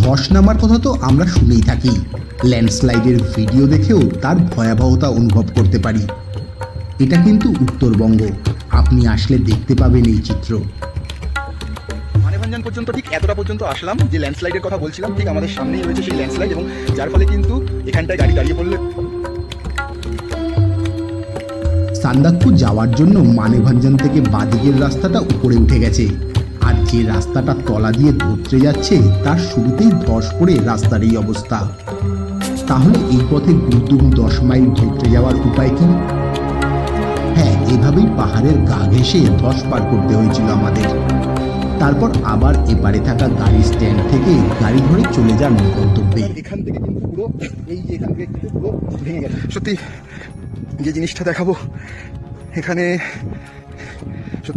ধস নামার কথা তো আমরা শুনেই থাকি, ল্যান্ডস্লাইডের ভিডিও দেখেও তার ভয়াবহতা অনুভব করতে পারি। এটা কিন্তু উত্তরবঙ্গ, আপনি আসলে দেখতে পাবেন এই চিত্র। মানেভঞ্জন পর্যন্ত ঠিক এতটা পর্যন্ত আসলাম, যে ল্যান্ডস্লাইডের কথা বলছিলাম ঠিক আমাদের সামনেই রয়েছে সেই ল্যান্ডস্লাইড, এবং যার ফলে কিন্তু এখানটায় গাড়ি দাঁড়িয়ে পড়লে সান্দাকফু যাওয়ার জন্য মানেভঞ্জন থেকে বাদিকের রাস্তাটা উপরে উঠে গেছে, আর যে রাস্তাটা তলা দিয়ে ধরতে যাচ্ছে তার শুরুতেই ধস পড়ে রাস্তার এই অবস্থা। তাহলে এই পথে গুরুদুম 10 মাইল ধরতে যাওয়ার উপায় কি? হ্যাঁ, এভাবেই পাহাড়ের গা ঘেঁষে ধস পার করতে হয়েছিল আমাদের। তারপর আবার এপারে থাকা গাড়ি স্ট্যান্ড থেকে গাড়ি ধরে চলে যান গন্তব্যে। এখান থেকে কিন্তু পুরো এই যে এখান থেকে পুরো ভেঙে গেছে। সত্যি যে জিনিসটা দেখাবো, এখানে